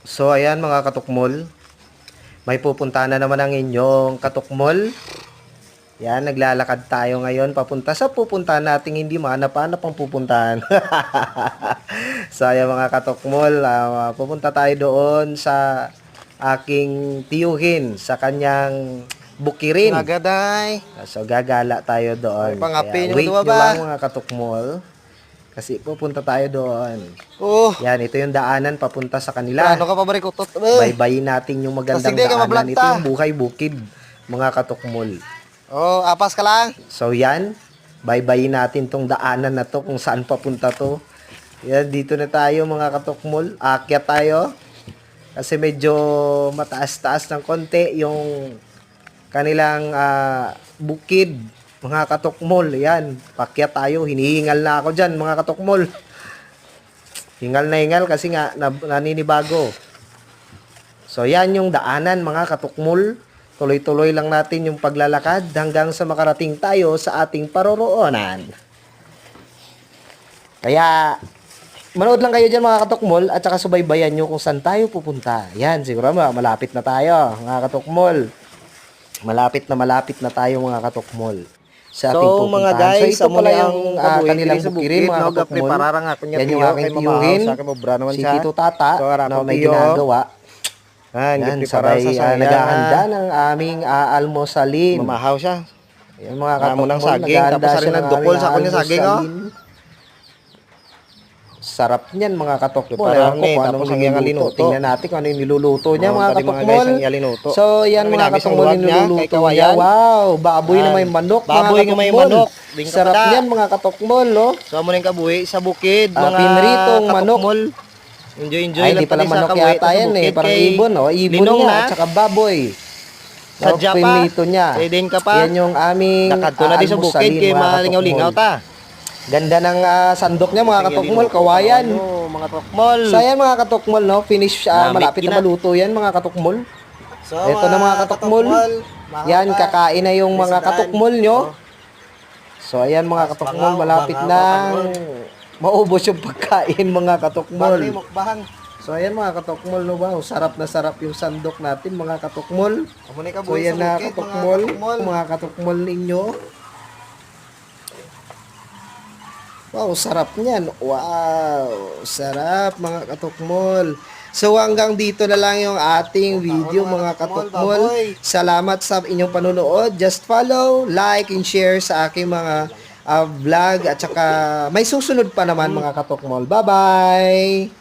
So ayan mga katukmol, may pupuntahan na naman ang inyong katukmol. Yan, naglalakad tayo ngayon papunta sa pupuntahan nating hindi mahanap-hanap ang pupuntahan. So ayan mga katukmol, pupunta tayo doon sa aking tiyuhin sa kanyang bukirin. Nagaday. So gagala tayo doon. Ay, pangapin Kaya yung wait duwa nyo ba? lang mga katukmol. Kasi pupunta tayo doon. Oh, Yan, ito yung daanan papunta sa kanila. ano ka pa ba rin kutot? Baybayin natin yung magandang Kasi di ka daanan. mablog Ito ta. yung buhay bukid, mga katukmol. Oh, apas ka lang. So yan, baybayin natin tong daanan na to kung saan papunta to. Yan, dito na tayo mga katukmol. Aakyat tayo. Kasi medyo mataas-taas ng konti yung kanilang bukid, mga katukmol. Yan, pakyat tayo. Hinihingal na ako dyan, mga katukmol. Hingal na hingal kasi nga naninibago. So yan yung daanan mga katukmol. Tuloy-tuloy lang natin yung paglalakad hanggang sa makarating tayo sa ating paroroonan. Kaya manood lang kayo dyan mga katukmol at saka subaybayan nyo kung saan tayo pupunta. Yan, siguro malapit na tayo mga katukmol. Malapit na tayo mga katukmol. Sa ating So mga pupuntahan. guys, So ito pala yung kanilang bukirin mga katukmol. Pararang ako niya. Yan yung aking tiyuhin. Si Tito Tata So, na may ginagawa. Yan, Yan, sabay naghahanda ng aming almosalin. Mamahaw siya. Yan mga Amo ng katukmol, saging, naghahanda tapos siya rin ng nagdukol aming sa kunya saging, oh. almosalin. Sarap niyan mga katukmol. Parang Ewan ko kung tapos anong ang iyang niluluto. alinuto. Tingnan natin kung ano yung niluluto niya Oh, mga tadi mga guys, katukmol. ang iyalinuto. So yan Ano, mga minamis ang katukmol luwag niya, niluluto kay niya. kawayan. Wow, baboy na Yan. may manok Baboy mga na may katukmol. manok. Ding Sarap kapada. yan mga katukmol. Oh. So amo ning kabuhi sa bukid, mga Pinritong manok. katukmol. Enjoy Ay, lang di pala pati sa manok kabuhi yata sa yan eh. bukid Parang kay ibon. Oh. Ibon Linong niya na. at saka baboy. Sa Japa. Pinito niya. Din ka pa. Yan yung aming Nakadto na di sa bukid almusalin, kay mga malingaw-lingaw katukmol. ta. Ganda ng sandok niya mga katukmol. Kawayan. Ano, mga katukmol. So ayan mga katukmol, no? Finish, Namit malapit na kinat. maluto yan mga katukmol. So, Ito na mga katukmol. Yan, kakain na yung mga katukmol nyo. So ayan mga katukmol, malapit na maubos yung pagkain mga katukmol. Mukbang. So ayan mga katukmol, no? Wow, sarap na sarap yung sandok natin mga katukmol. Amo ni So kabuhi yan sa na bukid, katukmol, mga katukmol ninyo. Wow, sarap niyan. Wow, sarap mga katukmol. So hanggang dito na lang yung ating video mga katukmol. Salamat sa inyong panunood. Just follow, like, and share sa aking mga vlog. At saka may susunod pa naman mga katukmol. Bye-bye!